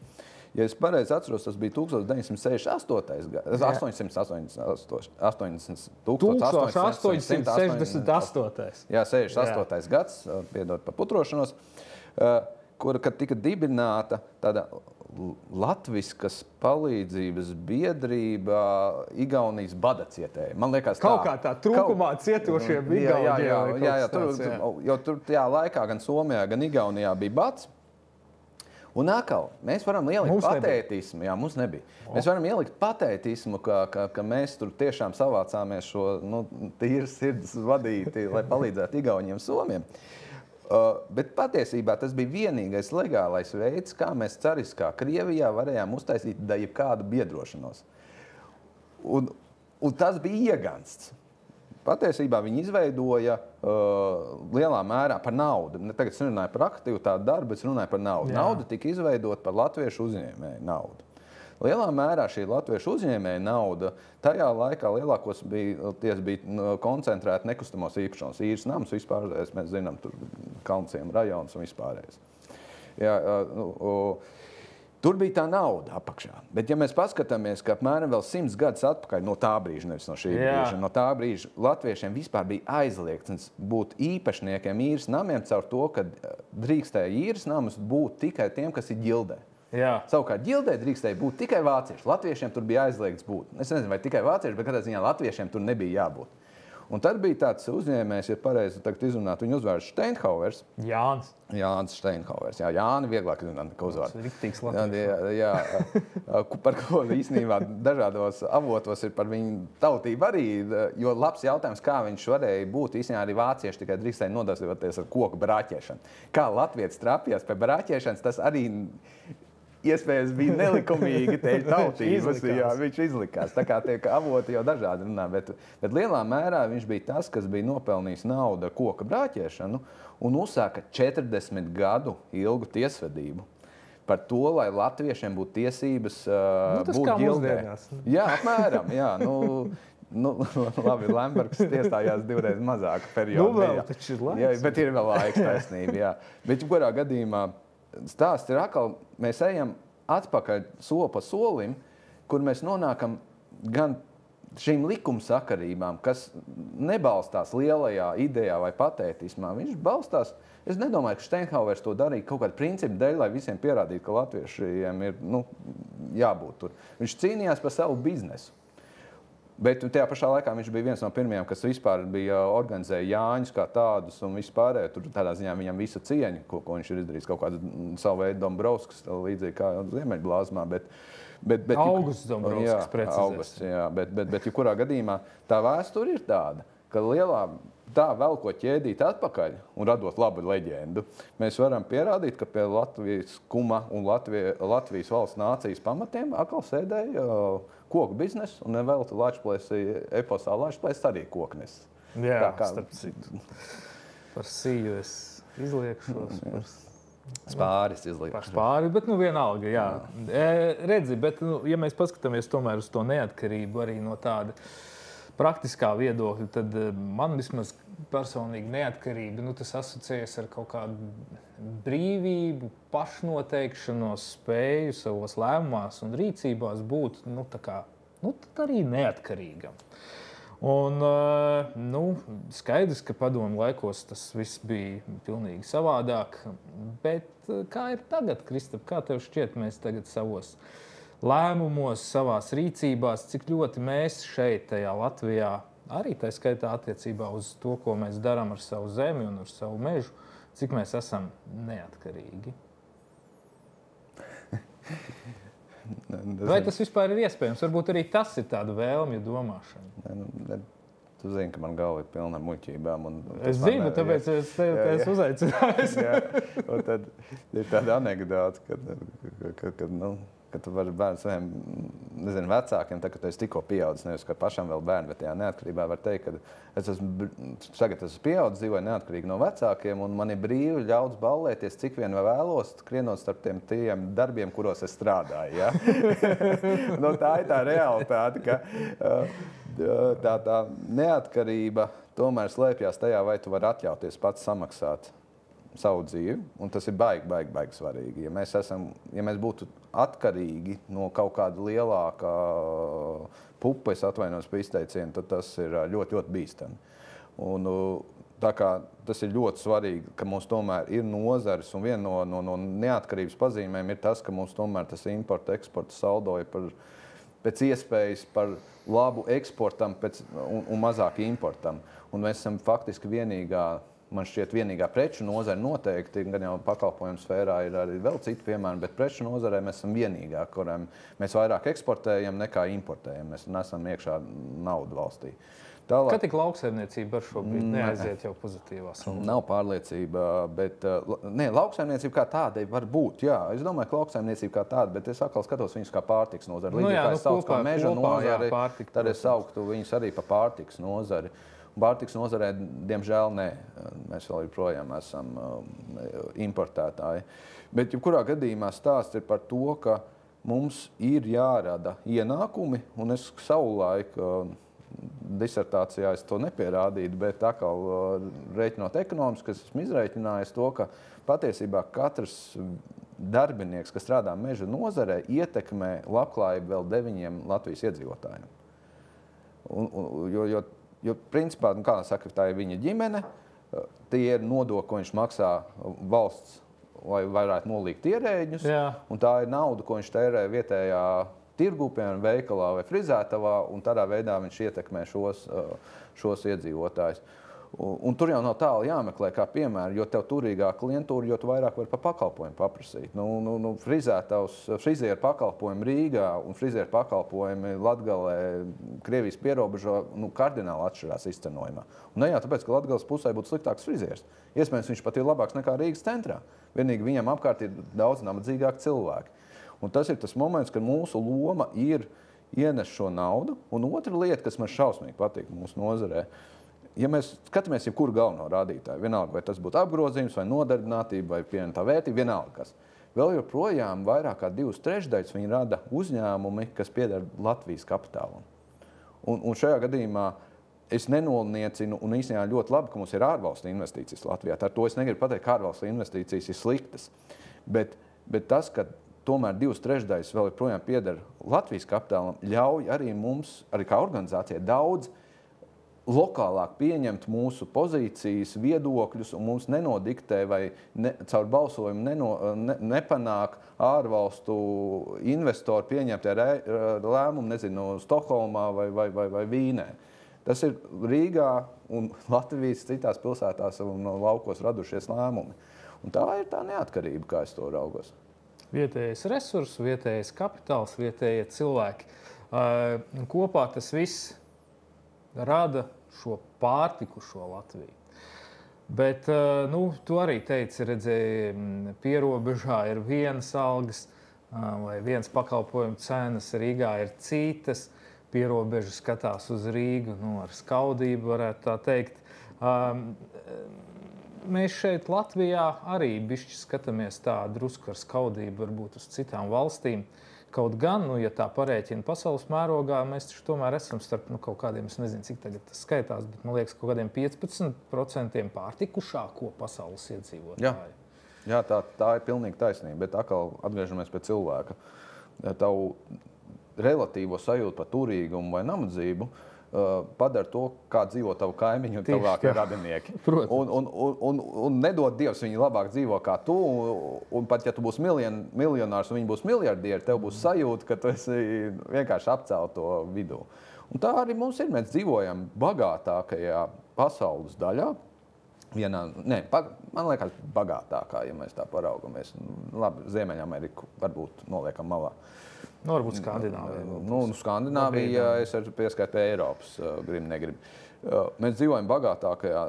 S2: Ja es pareizi atceros, tas bija 1968. gads,
S1: 1868.
S2: Jā, 68. gads, piedod par putrošanos, kad tika dibināta tāda latviskas palīdzības biedrība Igaunijas bada cietēji. Man liekas,
S1: kaut kā tā trūkumā cietošie bija Igaunijā.
S2: Jo tur tajā laikā gan Somijā, gan Igaunijā bija bads. Un atkal, mēs varam ielikt patētismu. Jā, mums nebija. Mēs varam ielikt patētismu, ka mēs tur tiešām savācāmies šo tīras sirds vadīti, lai palīdzētu Igauniem Somiem. Bet patiesībā tas bija vienīgais legālais veids, kā mēs cariskā Krievijā varējām uztaisīt jebkādu biedrošanos. Un tas bija iegansts. Patiesībā viņi izveidoja lielā mērā par naudu. Tagad es runāju par aktivitāti darbu, bet es runāju par naudu. Jā. Nauda tika izveidota par latviešu uzņēmēju naudu. Lielā mērā šī latviešu uzņēmēja nauda tajā laikā lielākos bija koncentrēta nekustamos īpašumos. Īres nams vispārējais, mēs zinām, tur Kalnciem rajons un vispārējais. Jā, Tur bija tā nauda apakšā. Bet, ja mēs paskatāmies, ka apmēram vēl 100 gadus atpakaļ, no tā brīža, nevis no šī brīža, no tā brīža latviešiem vispār bija aizliegts būt īpašniekiem īres namiem caur to, ka drīkstēja īres namus būt tikai tiem, kas ir ģildē.
S1: Jā.
S2: Savukārt ģildē drīkstēja būt tikai vācieši. Latviešiem tur bija aizliegts būt. Es nezinu, vai tikai vācieši, bet katrā ziņā latviešiem tur nebija jābūt. Un tad bija tāds uzņēmējs, ja pareizi izrunāt, viņu uzvārds Steinhauers. Jānis Steinhauers. Jā, Jāni vieglāk izrunāt nekā uzvārds.
S1: Tas ir riktīgs latviešs.
S2: Jā, par ko īstenībā dažādos avotos ir par viņu tautību arī, jo labs jautājums, kā viņš varēja būt, īstenībā arī vācieši tikai drīkstēja nodarboties ar koku brāķēšanu. Kā latvietis trapījās pie brāķēšanas, tas arī iespējams bija nelikumīgi tautības. Viņš izlikās. Tā kā tie avoti jau dažādi runā, bet lielā mērā viņš bija tas, kas bija nopelnījis naudu ar koka brāķēšanu un uzsāka 40 gadu ilgu tiesvedību par to, lai latviešiem būtu tiesības būt ģildē. Jā, apmēram. Jā, labi, Lembergs iestājās divreiz mazāku periodu.
S1: Vēl taču ir laiks.
S2: Jā, bet ir vēl laiks taisnība, jā. Bet kurā gadījumā stāsts ir atkal, mēs ejam atpakaļ soli pa solim, kur mēs nonākam gan šīm likumsakarībām, kas nebalstās lielajā idejā vai patētismā. Viņš balstās, es nedomāju, ka Steinhauers to darīja kaut kādu principu dēļ, lai visiem pierādītu, ka latviešiem ir jābūt tur. Viņš cīnījās par savu biznesu. Bet tajā pašā laikā viņš bija viens no pirmajiem, kas vispār bija organizēja Jāņus kā tādus un vispārējo. Tur tādā ziņā viņam visa cieņa, ko viņš ir izdarījis, kaut kādu savu veidu Dombrovskis, līdzīgi kā Ziemeļblāzmā.
S1: Augusts Dombrovskis precizēs.
S2: Augusts, jā, bet jebkurā gadījumā tā vēsture ir tāda, ka tā velkot ķēdīt atpakaļ un radot labu leģendu, mēs varam pierādīt, ka pie Latvijas kuma un Latvijas valsts nācijas pamatiem atkal sēdēja koku biznesu un nevelti eposā Lačplēs arī koknes.
S1: Jā, starp citu. Par sīju es izliekšos.
S2: Spāris izliekšos.
S1: Par spāri, bet vienalga, jā. Redzi, bet ja mēs paskatāmies tomēr uz to neatkarību arī no tāda praktiskā viedokļa, tad man vismaz personīgi neatkarība, tas asociējas ar kaut kādu brīvību, pašnoteikšanos, spēju savos lēmumās un rīcībās būt arī neatkarīgam. Un skaidrs, ka padomu laikos tas viss bija pilnīgi savādāk, bet kā ir tagad, Kristap, kā tev šķiet, mēs tagad savos lēmumos, savās rīcībās, cik ļoti mēs šeit, tajā Latvijā, arī tā skaitā attiecībā uz to, ko mēs darām ar savu zemi un ar savu mežu, cik mēs esam neatkarīgi? Vai tas vispār ir iespējams? Varbūt arī tas ir tāda vēlmju domāšana.
S2: Tu zini, ka man galva ir pilna muļķībām.
S1: Es zinu, tāpēc es tevi uzaicināju.
S2: Un tad ir tāda anekdote, ka tu vari bērnu saviem, vecākiem, kad tu esi tikko pieaudzis, nevis ka pašam vēl bērni, bet tajā neatkarībā var teikt, ka es esmu pieaudzis, dzīvoju neatkarīgi no vecākiem, un man ir brīvi ļauts ballēties, cik vien vēlos, krienot starp tiem darbiem, kuros es strādāju. Ja? Tā ir tā realitāte, ka tā neatkarība tomēr slēpjas tajā, vai tu vari atļauties pats samaksāt savu dzīvi, un tas ir baigi svarīgi. Ja mēs būtu atkarīgi no kaut kāda lielākā pupa, es atvainos par izteicienu, tad tas ir ļoti, ļoti bīstami. Un tā kā tas ir ļoti svarīgi, ka mums tomēr ir nozares, un viena no neatkarības pazīmēm ir tas, ka mums tomēr tas importa, eksporta saldo ir pēc iespējas par labu eksportam un mazāk importam. Un mēs esam faktiski man šķiet vienīgā preču nozare noteikti, gan jau pakalpojumu sfērā ir arī vēl citi piemēri, bet preču nozarē mēs esam vienīgā, kuriem mēs vairāk eksportējam nekā importējam. Mēs nesam iekšā naudu valstī.
S1: Kā tik lauksaimniecība ar šobrīd neaiziet jau pozitīvā solā?
S2: Nav pārliecība, bet lauksaimniecība kā tāda var būt. Jā, es domāju, ka lauksaimniecība kā tāda, bet es atkal skatos viņus kā pārtiks nozari. Līdzīgi kā es saucu kā meža nozari, tad es sauktu viņus arī par pārtiks nozari. Pārtiks nozarē, diemžēl, nē. Mēs vēl joprojām esam importētāji. Bet, jebkurā gadījumā stāsts ir par to, ka mums ir jārada ienākumi, un es savulaik disertācijā es to nepierādītu, bet atkal rēķinot ekonomiski, es esmu izrēķinājis to, ka patiesībā katrs darbinieks, kas strādā meža nozarē, ietekmē labklājību vēl 9 Latvijas iedzīvotājiem. Jo principā, kā saka, tā ir viņa ģimene, tie ir nodokļi, ko viņš maksā valsts, lai varētu nolīgt ierēģņus, un tā ir nauda, ko viņš tērē vietējā tirgu, piemēram, veikalā vai frizētavā, un tādā veidā viņš ietekmē šos iedzīvotājus. Un tur jau nav tālu jāmeklē, kā piemēram, jo tev turīgāk klientūra, jo tu vairāk vari par pakalpojumu paprasīt. Frizieru pakalpojumi Rīgā un frizieru pakalpojumi Latgalē, Krievijas pierobežā, kardināli atšķirās izcenojumā. Un ne jau tāpēc, ka Latgales pusē būtu sliktāks frizieris. Iespējams, viņš pat ir labāks nekā Rīgas centrā. Vienīgi viņam apkārt ir daudz nabadzīgāki cilvēki. Un tas ir tas moments, kad mūsu loma ir ienest šo naudu. Un otra lieta, kas man šausmīgi patīk mūsu nozarē, ja mēs skatāmies jebkuru galveno rādītāju, vienalga, vai tas būtu apgrozījums, vai nodarbinātība, vai pievienotā vērtība, vienalga kas. Vēl joprojām vairāk kā 2/3 viņi rada uzņēmumi, kas pieder Latvijas kapitālam. Un šajā gadījumā es nenoliecinu, un īstenībā ļoti labi, ka mums ir ārvalstu investīcijas Latvijā. Ar to es negribu pateikt, ka ārvalstu investīcijas ir sliktas. Bet tas, ka tomēr 2/3 vēl joprojām pieder Latvijas kapitālam, ļauj arī mums, arī kā organizācijai, daudz lokālāk pieņemt mūsu pozīcijas, viedokļus, un mums nenodiktē vai caur balsojumu nepanāk ārvalstu investoru pieņemt lēmumu, nezinu, Stokholmā vai Vīnē. Tas ir Rīgā un Latvijas citās pilsētās un laukos radušies lēmumi. Un tā ir tā neatkarība, kā es to raugos.
S1: Vietējais resurs, vietējais kapitāls, vietējie cilvēki. Kopā tas viss rada šo pārtikušo Latviju. Bet, tu arī teici, redzēji, pierobežā ir vienas algas, vai viens pakalpojumu cenas, Rīgā ir citas, pierobeža skatās uz Rīgu, ar skaudību, varētu tā teikt. Mēs šeit Latvijā arī bišķi skatāmies tā drusku ar skaudību varbūt uz citām valstīm. Kaut gan, ja tā parēķina pasaules mērogā, mēs taču tomēr esam starp kaut kādiem, es nezinu, cik tagad tas skaitās, bet man liekas, kaut kādiem 15% pārtikušāko pasaules iedzīvotāju.
S2: Jā, tā ir pilnīgi taisnība, bet atkal atgriežamies pie cilvēka. Tavu relatīvo sajūtu par turīgumu vai nabadzību padara to, kā dzīvo tavu kaimiņu un tuvākie radinieki. Un nedod Dievs, viņi labāk dzīvo kā tu, un pat ja tu būsi miljonārs un viņi būs miljardieri, tev būs sajūta, ka tu esi vienkārši apcēl to vidū. Un tā arī mums ir. Mēs dzīvojam bagātākajā pasaules daļā. Man liekas, bagātākā, ja mēs tā paraugamies. Labi, Ziemeļameriku varbūt noliekam malā.
S1: Varbūt Skandināvija.
S2: Skandināvija, es arī pieskaitu Eiropas, negribu. Mēs dzīvojam bagātākajā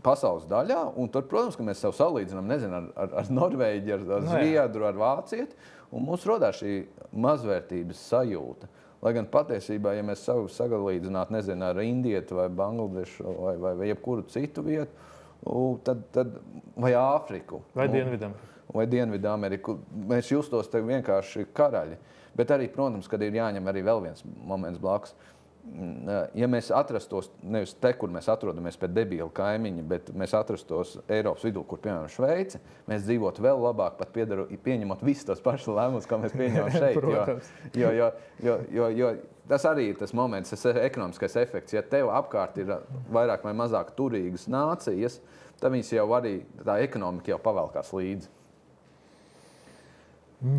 S2: pasaules daļā, un tur, protams, ka mēs sev salīdzinām, nezinu, ar Norvēģi, ar Zviedru, ar Vācieti, un mums rodās šī mazvērtības sajūta. Lai gan patiesībā, ja mēs savu sagalīdzinātu, nezinu, ar Indietu vai Bangladešu vai jebkuru citu vietu, tad vai Āfriku.
S1: Vai Dienvidameriku.
S2: Vai Dienvidameriku. Mēs justos te vienkārši karaļi. Bet arī, protams, kad ir jāņem arī vēl viens moments blakus. Ja mēs atrastos, nevis te, kur mēs atrodamies pēc debīla kaimiņa, bet mēs atrastos Eiropas vidū, kur, piemēram, Šveice, mēs dzīvotu vēl labāk, pat pieņemot visus tos pašus lēmumus, kā mēs pieņemam šeit. Jo tas arī ir tas moments, tas ekonomiskais efekts. Ja tev apkārt ir vairāk vai mazāk turīgas nācijas, tad viņas jau arī, tā ekonomika jau pavelkās līdzi.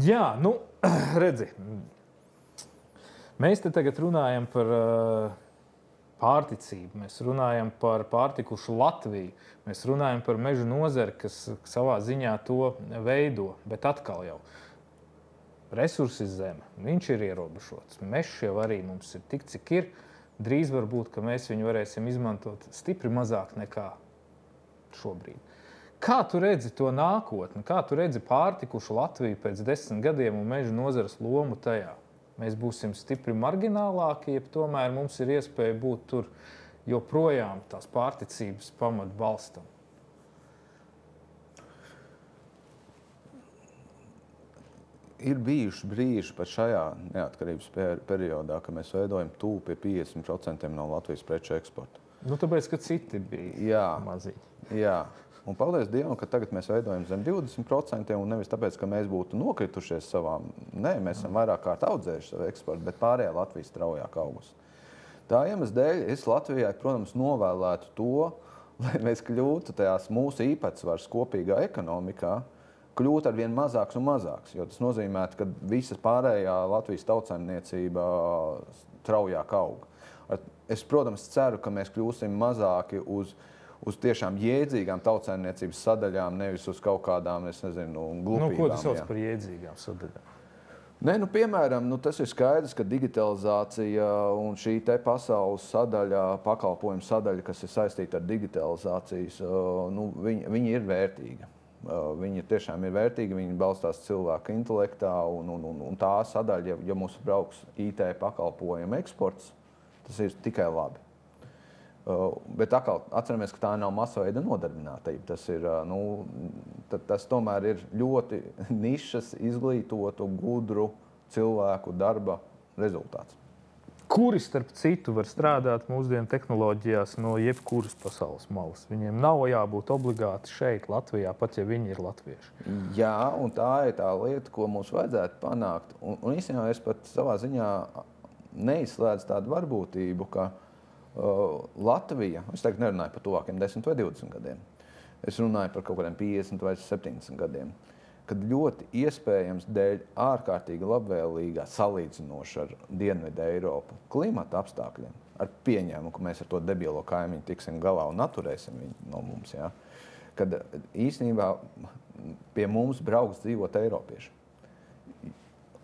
S1: Jā, redzi. Mēs te tagad runājam par pārticību, mēs runājam par pārtikušu Latviju, mēs runājam par meža nozari, kas savā ziņā to veido, bet atkal jau resursi zeme, viņš ir ierobežots. Mežs jau arī mums ir tik, cik ir. Drīz varbūt, ka mēs viņu varēsim izmantot stipri mazāk nekā šobrīd. Kā tu redzi to nākotni? Kā tu redzi pārtikušu Latviju pēc 10 gadiem un meža nozares lomu tajā? Mēs būsim stipri marginālāki, ja tomēr mums ir iespēja būt tur joprojām tās pārticības pamatu balstam.
S2: Ir bijuši brīži pat šajā neatkarības periodā, ka mēs veidojam tuvu pie 50% no Latvijas preču eksporta.
S1: Tāpēc, ka citi bija maziņi.
S2: Jā. Un paldies Dievam, ka tagad mēs veidojam zem 20% un nevis tāpēc, ka mēs būtu nokritušies savām. Nē, mēs esam vairāk kārt audzējuši savu eksportu, bet pārējā Latvija straujāk augus. Tā iemesla dēļ es Latvijai, protams, novēlētu to, lai mēs kļūtu tajās mūsu īpatsvars kopīgā ekonomikā, kļūt ar vien mazāks un mazāks, jo tas nozīmē, ka visas pārējā Latvijas tautsaimniecība straujāk aug. Es, protams, ceru, ka mēs kļūsim mazāki uz tiešām jēdzīgām tautsaimniecības sadaļām, nevis uz kaut kādām, es nezinu, glupībām.
S1: Ko tu sauc par jēdzīgām sadaļām?
S2: Nē, piemēram, tas ir skaidrs, ka digitalizācija un šī te pasaules sadaļa, pakalpojumu sadaļa, kas ir saistīta ar digitalizācijas, viņi ir vērtīga. Viņi tiešām ir vērtīgi, viņi balstās cilvēka intelektā un tā sadaļa, ja mums brauks IT pakalpojumu eksports, tas ir tikai labi. Bet atkal atceramies, ka tā nav masveida nodarbinātība. Tas tomēr ir ļoti nišas, izglītotu, gudru cilvēku darba rezultāts.
S1: Kuri, starp citu, var strādāt mūsdienu tehnoloģijās no jebkuras pasaules malas? Viņiem nav jābūt obligāti šeit, Latvijā, pat ja viņi ir latvieši. Jā,
S2: un tā ir tā lieta, ko mums vajadzētu panākt. Un īstenībā es pat savā ziņā neizslēdzu tādu varbūtību, ka Latvija, es tagad nerunāju par tuvākiem 10 vai 20 gadiem, es runāju par kaut kādiem 50 vai 70 gadiem, kad ļoti iespējams dēļ ārkārtīgi labvēlīgā salīdzinoši ar Dienvidu Eiropu klimata apstākļiem, ar pieņēmumu, ka mēs ar to debilo kaimiņu tiksim galā un atturēsim viņu no mums, ja, kad īstenībā pie mums brauks dzīvot eiropieši.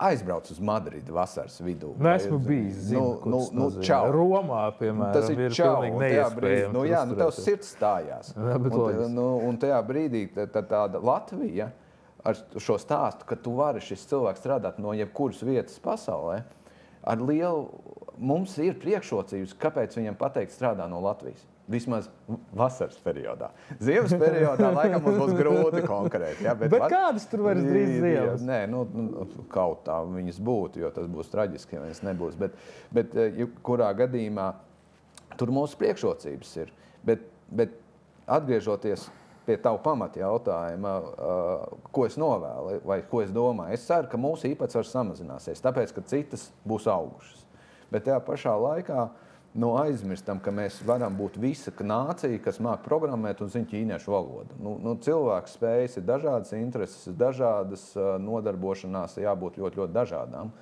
S2: Aizbrauc uz Madridi vasaras vidū.
S1: Esmu bijis, zinu, Romā, piemēram,
S2: tas ir
S1: pilnīgi neiespējami.
S2: Tev sirds stājās. Un tajā brīdī tāda Latvija ar šo stāstu, ka tu vari šis cilvēks strādāt no jebkuras vietas pasaulē, ar lielu, mums ir priekšrocības, kāpēc viņam pateikt strādā no Latvijas. Vismaz vasaras periodā. Ziemas periodā laikam mums būs grūti konkrēti. Ja,
S1: bet kādas tur vairs drīz ziemas?
S2: Nē, kaut tā viņas būtu, jo tas būs traģiski, ja viņas nebūs. Bet kurā gadījumā tur mūsu priekšrocības ir. Bet atgriežoties pie tavu pamata jautājuma, ko es novēlu vai ko es domāju, es ceru, ka mūsu īpatsvars samazināsies, tāpēc, ka citas būs augušas. Bet tajā pašā laikā aizmirstam, ka mēs varam būt visa nācija, kas māk programmēt un zina ķīniešu valodu. Cilvēku spējas ir dažādas, intereses ir dažādas, nodarbošanās jābūt ļoti, ļoti dažādām.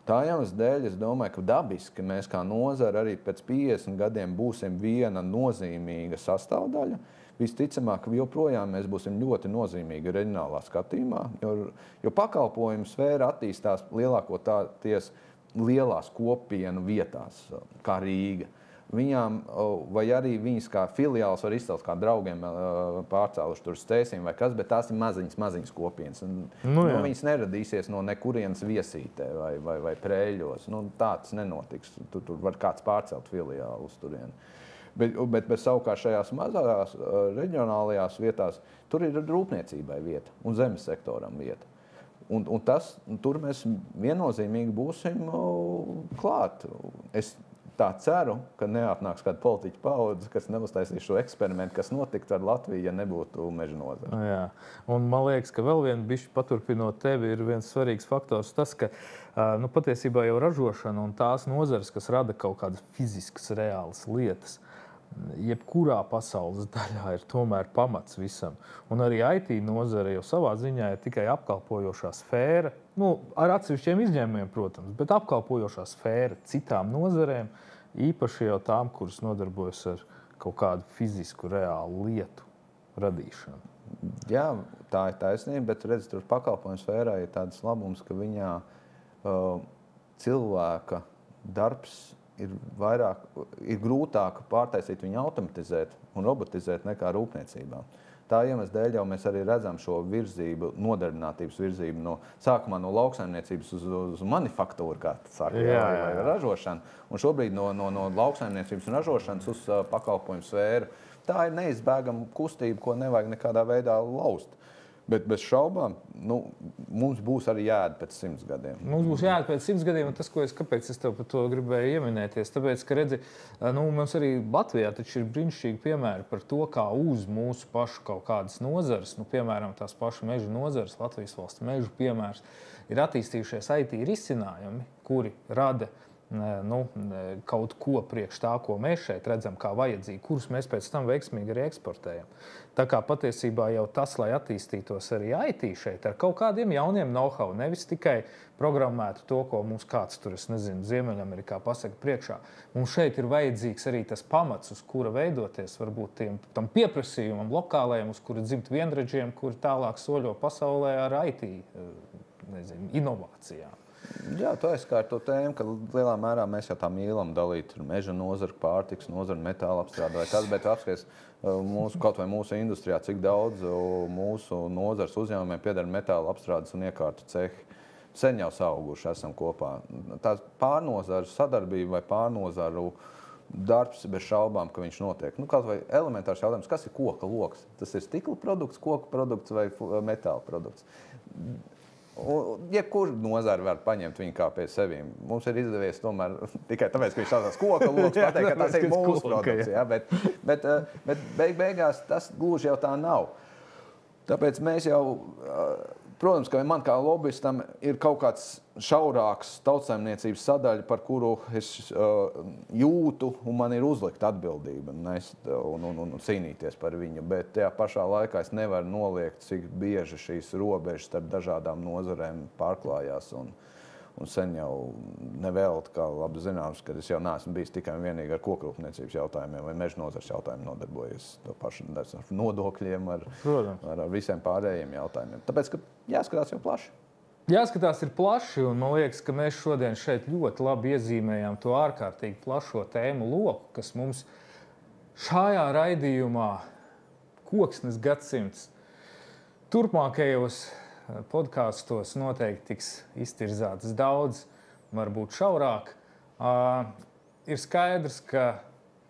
S2: Tā iemesla dēļ es domāju, ka dabiski mēs kā nozara arī pēc 50 gadiem būsim viena nozīmīga sastāvdaļa. Visticamāk, joprojām mēs būsim ļoti nozīmīgi reģionālā skatījumā, jo pakalpojumu sfēra attīstās lielākoties lielās kopienu vietās, kā Rīga. Viņām, vai arī viņas kā filiāls var izcelt kā draugiem pārcēluši tur stēsim vai kas, bet tās ir maziņas kopienas. Viņas neradīsies no nekurienes Viesītē vai Prēļos. Tā tas nenotiks. Tur var kāds pārcelt filiālu uz turieni. Bet savukārt šajās mazās reģionālajās vietās tur ir rūpniecībai vieta un zemes sektoram vieta. Un tur mēs viennozīmīgi būsim klāt. Es tā ceru, ka neatnāks kāda politiķa paudze, kas neuztaisīs šo eksperimentu, kas notiktu ar Latviju, ja nebūtu meža nozara.
S1: Jā. Un man liekas, ka vēl viena bišķi paturpinot tevi ir viens svarīgs faktors tas, ka patiesībā jau ražošana un tās nozares, kas rada kaut kādas fiziskas, reālas lietas, jebkurā pasaules daļā ir tomēr pamats visam. Un arī IT nozare jau savā ziņā ir tikai apkalpojošā sfēra, ar atsevišķiem izņēmumiem, protams, bet apkalpojošā sfēra citām nozarēm, īpaši jau tām, kuras nodarbojas ar kaut kādu fizisku, reālu lietu radīšanu.
S2: Jā, tā ir taisnība, bet redz, tur pakalpojumu sfērā ir tāds labums, ka viņā cilvēka darbs ir grūtāk pārtaisīt viņu automatizēt un robotizēt nekā rūpniecībā. Tā iemesla dēļ jau mēs arī redzam šo virzību, nodarbinātības virzību sākumā no lauksaimniecības uz manufaktūru, kā saka, vai ražošanu, un šobrīd no lauksaimniecības un ražošanas uz pakalpojumu sfēru. Tā ir neizbēgama kustība, ko nevajag nekādā veidā laust. Bet bez šaubām, mums būs arī jāēd pēc 100 gadiem.
S1: Mums būs jāēd pēc 100 gadiem, un tas, kāpēc es tev par to gribēju ieminēties, tāpēc, ka redzi, mums arī Latvijā taču ir brīnišķīgi piemēri par to, kā uz mūsu pašu kaut kādas nozares, piemēram, tās pašu mežu nozares, Latvijas valsts mežu piemērs, ir attīstījušies IT risinājumi, kuri rada kaut ko priekš tā, ko mēs šeit redzam kā vajadzīgi, kurus mēs pēc tam veiksmīgi arī eksportējam. Tā kā patiesībā jau tas, lai attīstītos arī IT šeit ar kaut kādiem jauniem know-how, nevis tikai programmētu to, ko mums kāds tur, es nezinu, Ziemeļamerikā pasaka priekšā. Mums šeit ir vajadzīgs arī tas pamats, uz kura veidoties varbūt tam pieprasījumam lokālajiem, uz kura dzimt vienradžiem, kuri tālāk soļo pasaulē ar IT, inovācijām.
S2: Jā, tu aizskāri to tēmu, ka lielā mērā mēs jau tā mīlam dalīt meža nozaru, pārtiks nozaru, metāla apstrādāju. Bet apskaties kaut vai mūsu industrijā, cik daudz mūsu nozares uzņēmumiem pieder metāla apstrādes un iekārtu cehi. Sen jau sauguši esam kopā. Tā pārnozaru sadarbība vai pārnozaru darbs bez šaubām, ka viņš notiek. Kaut vai elementārs jautājums, kas ir koka loks? Tas ir stikla produkts, koka produkts vai metāla produkts? Jebkuru nozari var paņemt viņu kā pie seviem. Mums ir izdevies tomēr tikai tāpēc, ka viņš tādās koka loks pateikt, ka tas ir mūsu produkts. Ja? Bet beigās tas gluži jau tā nav. Tāpēc mēs jau, protams, ka man kā lobistam ir kaut kāds šaurāks tautsaimniecības sadaļa, par kuru es jūtu un man ir uzlikta atbildība un cīnīties par viņu. Bet tajā pašā laikā es nevaru noliegt, cik bieži šīs robežas starp dažādām nozarēm pārklājās. Un sen jau nevēlti, kā labi zināms, ka es jau neesmu bijis tikai un vienīgi ar kokrūpniecības jautājumiem vai meža nozares jautājumiem nodarbojies to pašu ar nodokļiem, ar visiem pārējiem jautājumiem. Tāpēc, ka jāskatās jau plaši.
S1: Jāskatās ir plaši, un man liekas, ka mēs šodien šeit ļoti labi iezīmējām to ārkārtīgi plašo tēmu loku, kas mums šajā raidījumā Koksnes gadsimts turpmākajos podkāstos noteikti tiks iztirzāts daudz, varbūt šaurāk. Ir skaidrs, ka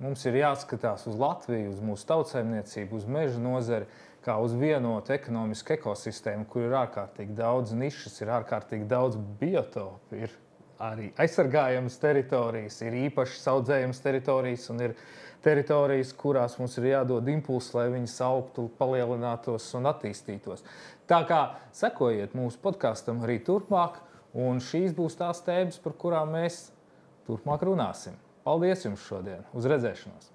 S1: mums ir jāskatās uz Latviju, uz mūsu tautsaimniecību, uz meža nozari, kā uz vienotu ekonomisku ekosistēmu, kur ir ārkārtīgi daudz nišas, ir ārkārtīgi daudz biotopu, ir arī aizsargājamas teritorijas, ir īpaši audzējamas teritorijas un ir teritorijas, kurās mums ir jādod impulsi, lai viņas augtu, palielinātos un attīstītos. Tā kā sekojiet mūsu podkastam arī turpmāk, un šīs būs tās tēmas, par kurām mēs turpmāk runāsim. Paldies jums šodien! Uz redzēšanos!